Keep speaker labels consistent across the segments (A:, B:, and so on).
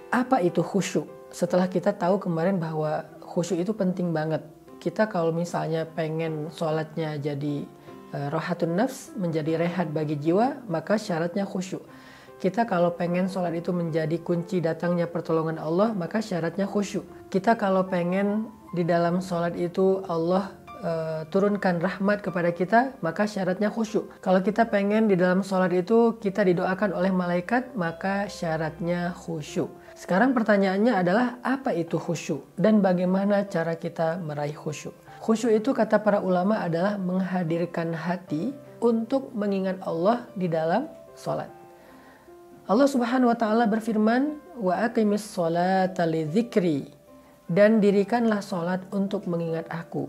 A: Apa itu khusyuk? Setelah kita tahu kemarin bahwa khusyuk itu penting banget. Kita kalau misalnya pengen sholatnya jadi rohatun nafs, menjadi rehat bagi jiwa, maka syaratnya khusyuk. Kita kalau pengen sholat itu menjadi kunci datangnya pertolongan Allah, maka syaratnya khusyuk. Kita kalau pengen di dalam sholat itu Allah turunkan rahmat kepada kita, maka syaratnya khusyuk. Kalau kita pengen di dalam sholat itu kita didoakan oleh malaikat, maka syaratnya khusyuk. Sekarang pertanyaannya adalah apa itu khusyuk dan bagaimana cara kita meraih khusyuk? Khusyuk itu kata para ulama adalah menghadirkan hati untuk mengingat Allah di dalam sholat. Allah Subhanahu wa taala berfirman, "Wa aqimis sholata lidzikri," dan dirikanlah sholat untuk mengingat aku.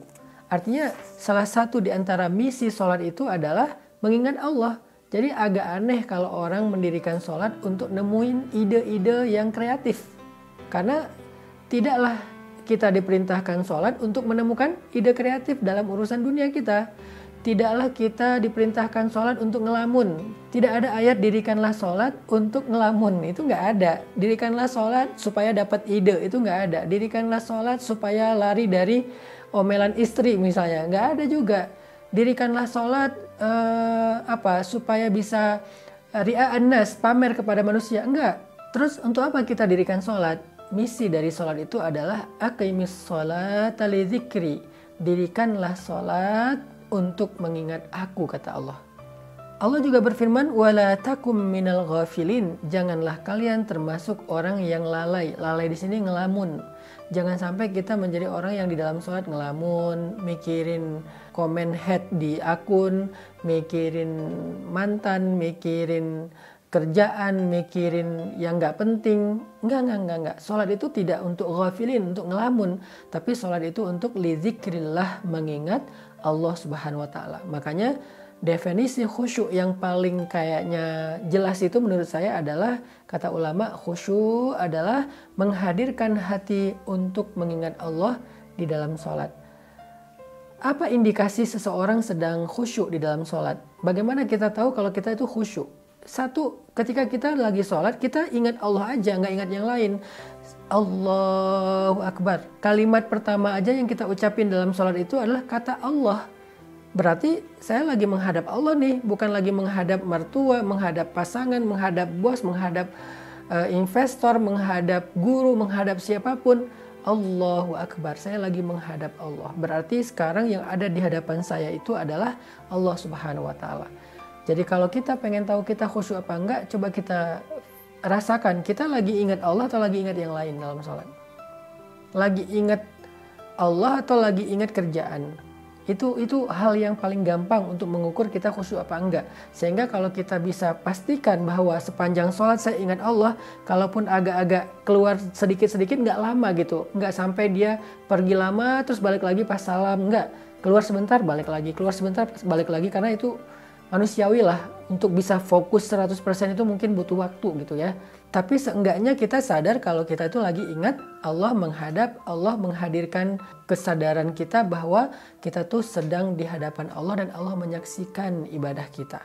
A: Artinya salah satu di antara misi sholat itu adalah mengingat Allah. Jadi agak aneh kalau orang mendirikan sholat untuk nemuin ide-ide yang kreatif. Karena tidaklah kita diperintahkan sholat untuk menemukan ide kreatif dalam urusan dunia kita. Tidaklah kita diperintahkan sholat untuk ngelamun. Tidak ada ayat dirikanlah sholat untuk ngelamun. Itu nggak ada. Dirikanlah sholat supaya dapat ide. Itu nggak ada. Dirikanlah sholat supaya lari dari omelan istri misalnya, nggak ada juga. Dirikanlah sholat supaya bisa ria'an nas, pamer kepada manusia, enggak. Terus untuk apa kita dirikan sholat? Misi dari sholat itu adalah aqimis sholata lidzikri, dirikanlah sholat untuk mengingat aku, kata Allah. Allah juga berfirman, wala takum minal ghafilin, janganlah kalian termasuk orang yang lalai. Lalai di sini ngelamun. Jangan sampai kita menjadi orang yang di dalam sholat ngelamun, mikirin komen head di akun, mikirin mantan, mikirin kerjaan, mikirin yang nggak penting. Enggak. Sholat itu tidak untuk ghafilin, untuk ngelamun. Tapi sholat itu untuk lidzikrillah, mengingat Allah Subhanahu wa ta'ala. Makanya definisi khusyuk yang paling kayaknya jelas itu menurut saya adalah, kata ulama, khusyuk adalah menghadirkan hati untuk mengingat Allah di dalam sholat. Apa indikasi seseorang sedang khusyuk di dalam sholat? Bagaimana kita tahu kalau kita itu khusyuk? Satu, ketika kita lagi sholat, kita ingat Allah aja, nggak ingat yang lain. Allahu Akbar. Kalimat pertama aja yang kita ucapin dalam sholat itu adalah kata Allah. Berarti saya lagi menghadap Allah nih, bukan lagi menghadap mertua, menghadap pasangan, menghadap bos, menghadap investor, menghadap guru, menghadap siapapun. Allahu Akbar, saya lagi menghadap Allah. Berarti sekarang yang ada di hadapan saya itu adalah Allah Subhanahu wa ta'ala. Jadi kalau kita pengen tahu kita khusyuk apa enggak, coba kita rasakan kita lagi ingat Allah atau lagi ingat yang lain dalam sholat. Lagi ingat Allah atau lagi ingat kerjaan. Itu hal yang paling gampang untuk mengukur kita khusyuk apa enggak. Sehingga kalau kita bisa pastikan bahwa sepanjang sholat saya ingat Allah, kalaupun agak-agak keluar sedikit-sedikit nggak lama gitu. Nggak sampai dia pergi lama terus balik lagi pas salam, nggak. Keluar sebentar balik lagi, keluar sebentar balik lagi, karena itu manusiawi lah. Untuk bisa fokus 100% itu mungkin butuh waktu gitu ya. Tapi seenggaknya kita sadar kalau kita itu lagi ingat Allah, menghadap Allah, menghadirkan kesadaran kita bahwa kita tuh sedang di hadapan Allah dan Allah menyaksikan ibadah kita.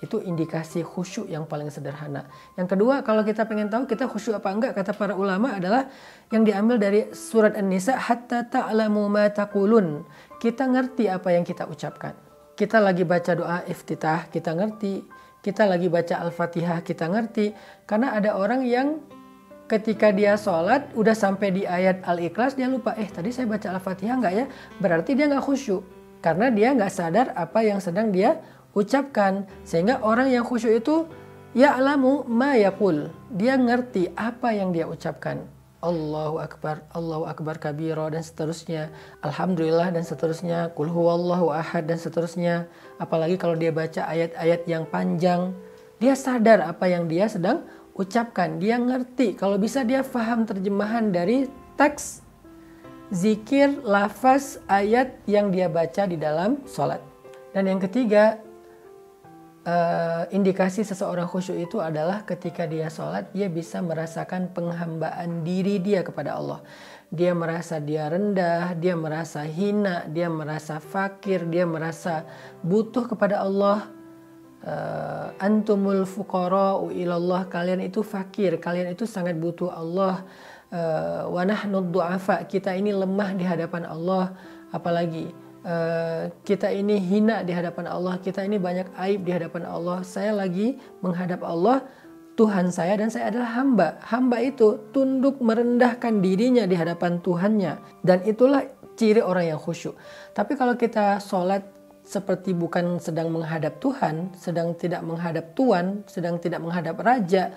A: Itu indikasi khusyuk yang paling sederhana. Yang kedua, kalau kita pengen tahu kita khusyuk apa enggak, kata para ulama adalah yang diambil dari surat An-Nisa, hatta ta'lamu ma taqulun. Kita ngerti apa yang kita ucapkan. Kita lagi baca doa iftitah, kita ngerti. Kita lagi baca Al-Fatihah, kita ngerti. Karena ada orang yang ketika dia sholat, udah sampai di ayat Al-Ikhlas, dia lupa, tadi saya baca Al-Fatihah nggak ya? Berarti dia nggak khusyuk. Karena dia nggak sadar apa yang sedang dia ucapkan. Sehingga orang yang khusyuk itu, ya'lamu ma yaqul. Dia ngerti apa yang dia ucapkan. Allahu Akbar kabiro, dan seterusnya, Alhamdulillah, dan seterusnya, Qul huwallahu ahad, dan seterusnya. Apalagi kalau dia baca ayat-ayat yang panjang, dia sadar apa yang dia sedang ucapkan. Dia ngerti, kalau bisa dia faham terjemahan dari teks, zikir, lafaz, ayat yang dia baca di dalam sholat. Dan yang ketiga, indikasi seseorang khusyuk itu adalah ketika dia sholat, dia bisa merasakan penghambaan diri dia kepada Allah. Dia merasa dia rendah, dia merasa hina, dia merasa fakir, dia merasa butuh kepada Allah. Antumul fuqara'u ilallah, kalian itu fakir, kalian itu sangat butuh Allah. Wa nahnu du'afa, kita ini lemah di hadapan Allah. Apalagi kita ini hina di hadapan Allah, kita ini banyak aib di hadapan Allah. Saya lagi menghadap Allah, Tuhan saya, dan saya adalah hamba. Hamba itu tunduk merendahkan dirinya di hadapan Tuhannya, dan itulah ciri orang yang khusyuk. Tapi kalau kita sholat seperti bukan sedang menghadap Tuhan, sedang tidak menghadap Tuan, sedang tidak menghadap Raja,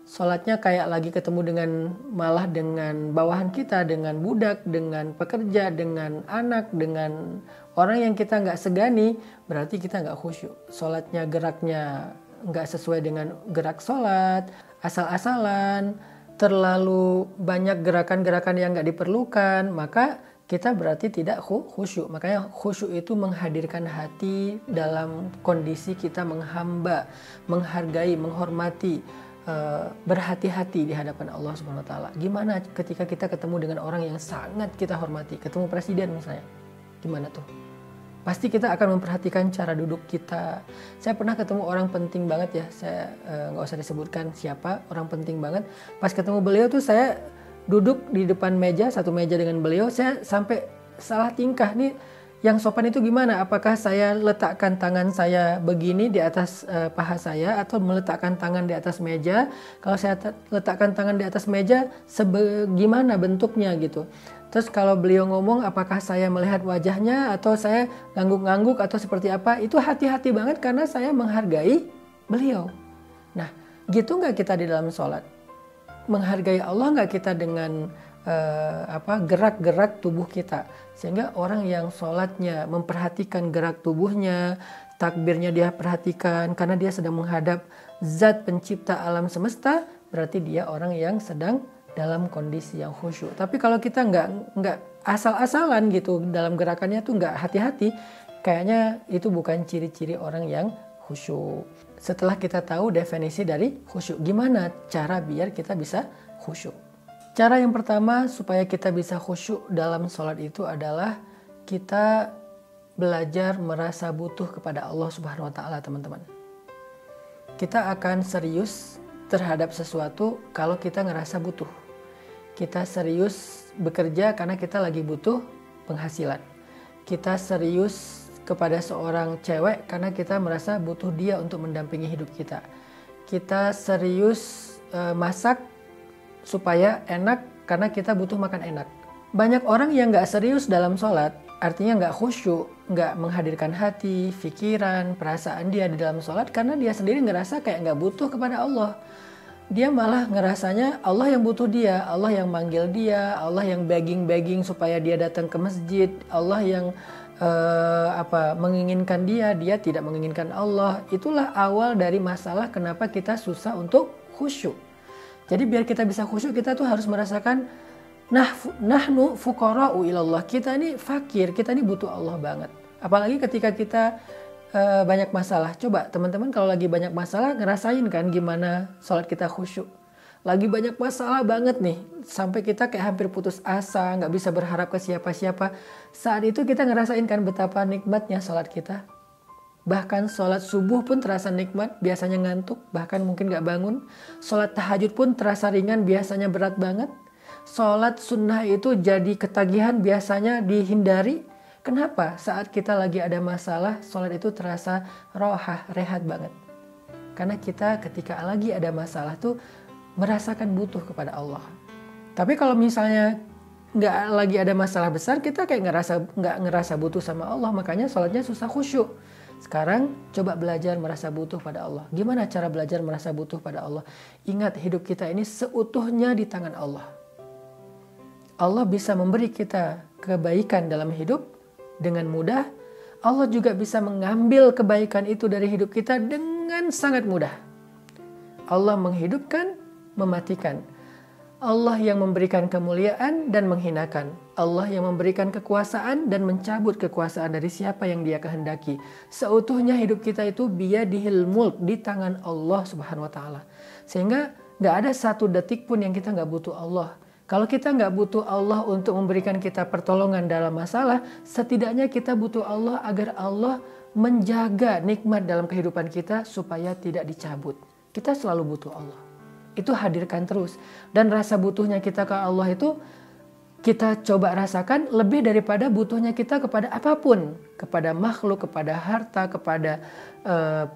A: sholatnya kayak lagi ketemu dengan malah dengan bawahan kita, dengan budak, dengan pekerja, dengan anak, dengan orang yang kita nggak segani, berarti kita nggak khusyuk. Sholatnya geraknya nggak sesuai dengan gerak sholat, asal-asalan, terlalu banyak gerakan-gerakan yang nggak diperlukan, maka kita berarti tidak khusyuk. Makanya khusyuk itu menghadirkan hati dalam kondisi kita menghamba, menghargai, menghormati, berhati-hati di hadapan Allah Subhanahu wa taala. Gimana ketika kita ketemu dengan orang yang sangat kita hormati, ketemu presiden misalnya, gimana tuh? Pasti kita akan memperhatikan cara duduk kita. Saya pernah ketemu orang penting banget ya, saya nggak usah disebutkan siapa, orang penting banget. Pas ketemu beliau tuh saya duduk di depan meja, satu meja dengan beliau, saya sampai salah tingkah nih. Yang sopan itu gimana? Apakah saya letakkan tangan saya begini di atas paha saya, atau meletakkan tangan di atas meja? Kalau saya letakkan tangan di atas meja, gimana bentuknya gitu. Terus kalau beliau ngomong, apakah saya melihat wajahnya atau saya ngangguk-ngangguk atau seperti apa? Itu hati-hati banget karena saya menghargai beliau. Nah, gitu nggak kita di dalam sholat? Menghargai Allah nggak kita dengan gerak-gerak tubuh kita, sehingga orang yang sholatnya memperhatikan gerak tubuhnya, takbirnya dia perhatikan karena dia sedang menghadap zat pencipta alam semesta, berarti dia orang yang sedang dalam kondisi yang khusyuk. Tapi kalau kita nggak asal-asalan gitu dalam gerakannya tuh nggak hati-hati, kayaknya itu bukan ciri-ciri orang yang khusyuk. Setelah kita tahu definisi dari khusyuk, gimana cara biar kita bisa khusyuk? Cara yang pertama supaya kita bisa khusyuk dalam sholat itu adalah kita belajar merasa butuh kepada Allah Subhanahu wa taala, teman-teman. Kita akan serius terhadap sesuatu kalau kita ngerasa butuh. Kita serius bekerja karena kita lagi butuh penghasilan. Kita serius kepada seorang cewek karena kita merasa butuh dia untuk mendampingi hidup kita. Kita serius masak supaya enak karena kita butuh makan enak. Banyak orang yang nggak serius dalam sholat, artinya nggak khusyuk, nggak menghadirkan hati, pikiran, perasaan dia di dalam sholat karena dia sendiri ngerasa kayak nggak butuh kepada Allah. Dia malah ngerasanya Allah yang butuh dia, Allah yang manggil dia, Allah yang begging supaya dia datang ke masjid, Allah yang menginginkan dia tidak menginginkan Allah. Itulah awal dari masalah kenapa kita susah untuk khusyuk. Jadi biar kita bisa khusyuk, kita tuh harus merasakan nahnu fuqara'u ilallah. Kita ini fakir, kita ini butuh Allah banget. Apalagi ketika kita banyak masalah. Coba teman-teman kalau lagi banyak masalah ngerasain kan gimana sholat kita khusyuk. Lagi banyak masalah banget nih, sampai kita kayak hampir putus asa, nggak bisa berharap ke siapa-siapa. Saat itu kita ngerasain kan betapa nikmatnya sholat kita. Bahkan sholat subuh pun terasa nikmat, biasanya ngantuk, bahkan mungkin gak bangun. Sholat tahajud pun terasa ringan, biasanya berat banget. Sholat sunnah itu jadi ketagihan, biasanya dihindari. Kenapa? Saat kita lagi ada masalah, sholat itu terasa rohah, rehat banget. Karena kita ketika lagi ada masalah tuh merasakan butuh kepada Allah. Tapi kalau misalnya nggak lagi ada masalah besar, kita kayak nggak ngerasa butuh sama Allah, makanya sholatnya susah khusyuk. Sekarang coba belajar merasa butuh pada Allah. Gimana cara belajar merasa butuh pada Allah? Ingat, hidup kita ini seutuhnya di tangan Allah. Allah bisa memberi kita kebaikan dalam hidup dengan mudah. Allah juga bisa mengambil kebaikan itu dari hidup kita dengan sangat mudah. Allah menghidupkan, mematikan. Allah yang memberikan kemuliaan dan menghinakan. Allah yang memberikan kekuasaan dan mencabut kekuasaan dari siapa yang dia kehendaki. Seutuhnya hidup kita itu biyadihil mulk, di tangan Allah Subhanahu wa taala. Sehingga gak ada satu detik pun yang kita gak butuh Allah. Kalau kita gak butuh Allah untuk memberikan kita pertolongan dalam masalah, setidaknya kita butuh Allah agar Allah menjaga nikmat dalam kehidupan kita supaya tidak dicabut. Kita selalu butuh Allah. Itu hadirkan terus. Dan rasa butuhnya kita ke Allah itu kita coba rasakan lebih daripada butuhnya kita kepada apapun. Kepada makhluk, kepada harta, kepada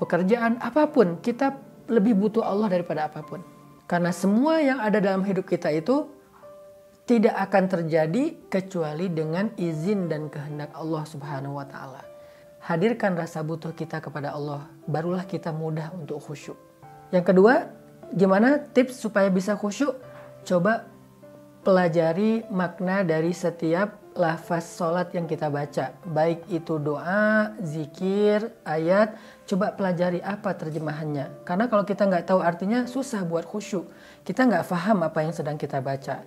A: pekerjaan, apapun. Kita lebih butuh Allah daripada apapun. Karena semua yang ada dalam hidup kita itu tidak akan terjadi kecuali dengan izin dan kehendak Allah Subhanahu wa Ta'ala. Hadirkan rasa butuh kita kepada Allah, barulah kita mudah untuk khusyuk. Yang kedua, gimana tips supaya bisa khusyuk? Coba pelajari makna dari setiap lafaz sholat yang kita baca. Baik itu doa, zikir, ayat, coba pelajari apa terjemahannya. Karena kalau kita nggak tahu artinya susah buat khusyuk. Kita nggak paham apa yang sedang kita baca.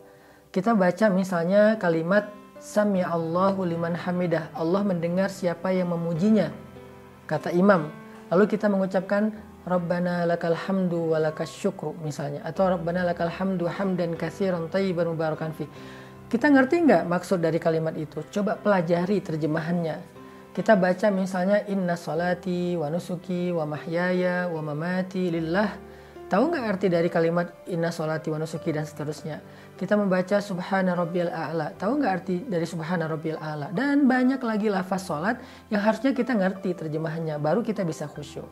A: Kita baca misalnya kalimat Sami'allahu liman hamidah. Allah mendengar siapa yang memujinya. Kata imam. Lalu kita mengucapkan Rabbana lakal hamdu wa lakas syukru misalnya. Atau Rabbana lakal hamdu hamdan katsiran thayyiban mubarakan fi. Kita ngerti nggak maksud dari kalimat itu? Coba pelajari terjemahannya. Kita baca misalnya Inna salati wa nusuki wa mahyaya wa mamati lillah. Tahu nggak arti dari kalimat Inna salati wa nusuki dan seterusnya? Kita membaca Subhana Rabbiyal A'la. Tahu nggak arti dari Subhana Rabbiyal A'la? Dan banyak lagi lafaz sholat yang harusnya kita ngerti terjemahannya. Baru kita bisa khusyuk.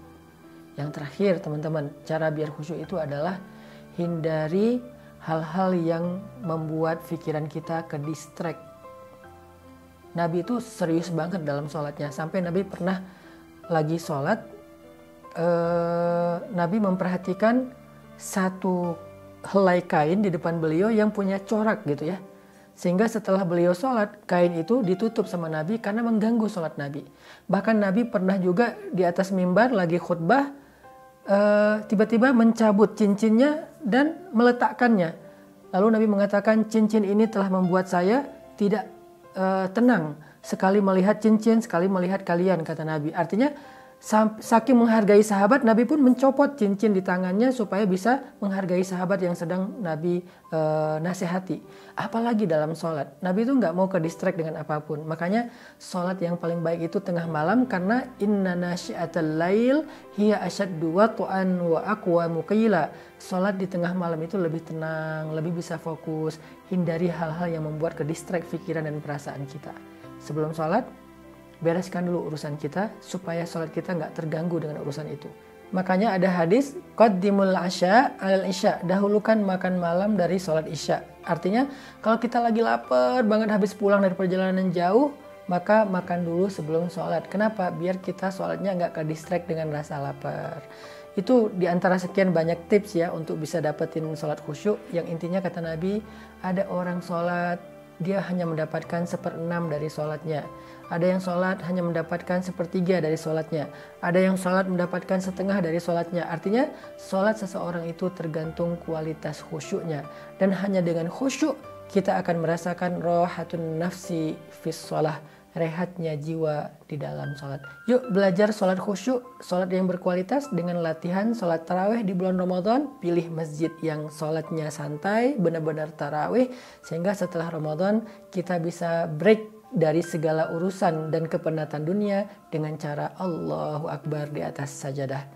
A: Yang terakhir teman-teman, cara biar khusyuk itu adalah hindari hal-hal yang membuat pikiran kita ke distract. Nabi itu serius banget dalam sholatnya. Sampai Nabi pernah lagi sholat, Nabi memperhatikan satu helai kain di depan beliau yang punya corak gitu ya. Sehingga setelah beliau sholat, kain itu ditutup sama Nabi karena mengganggu sholat Nabi. Bahkan Nabi pernah juga di atas mimbar lagi khutbah, tiba-tiba mencabut cincinnya dan meletakkannya. Lalu Nabi mengatakan, cincin ini telah membuat saya tidak tenang. Sekali melihat cincin, sekali melihat kalian, kata Nabi. Artinya saking menghargai sahabat, Nabi pun mencopot cincin di tangannya supaya bisa menghargai sahabat yang sedang Nabi nasihati. Apalagi dalam sholat. Nabi itu nggak mau ke distract dengan apapun. Makanya sholat yang paling baik itu tengah malam karena inna nasyi'atal lail hiya asyaddu wat'an wa aqwamu qila. Sholat di tengah malam itu lebih tenang, lebih bisa fokus. Hindari hal-hal yang membuat ke distract pikiran dan perasaan kita. Sebelum sholat, bereskan dulu urusan kita supaya sholat kita nggak terganggu dengan urusan itu. Makanya ada hadis qaddimul asya alal isya, dahulukan makan malam dari sholat isya. Artinya kalau kita lagi lapar banget habis pulang dari perjalanan jauh, maka makan dulu sebelum sholat. Kenapa? Biar kita sholatnya nggak ke distract dengan rasa lapar. Itu diantara sekian banyak tips ya untuk bisa dapetin sholat khusyuk. Yang intinya kata Nabi, ada orang sholat dia hanya mendapatkan 1/6 dari sholatnya. Ada yang sholat hanya mendapatkan 1/3 dari sholatnya. Ada yang sholat mendapatkan 1/2 dari sholatnya. Artinya sholat seseorang itu tergantung kualitas khusyuknya. Dan hanya dengan khusyuk kita akan merasakan rohatun nafsi fis sholah. Rehatnya jiwa di dalam sholat. Yuk belajar sholat khusyuk, sholat yang berkualitas dengan latihan sholat tarawih di bulan Ramadan. Pilih masjid yang sholatnya santai, benar-benar tarawih. Sehingga setelah Ramadan kita bisa break dari segala urusan dan kepenatan dunia dengan cara Allahu Akbar di atas sajadah.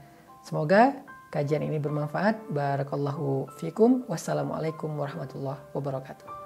A: Semoga kajian ini bermanfaat. Barakallahu fikum. Wassalamualaikum warahmatullahi wabarakatuh.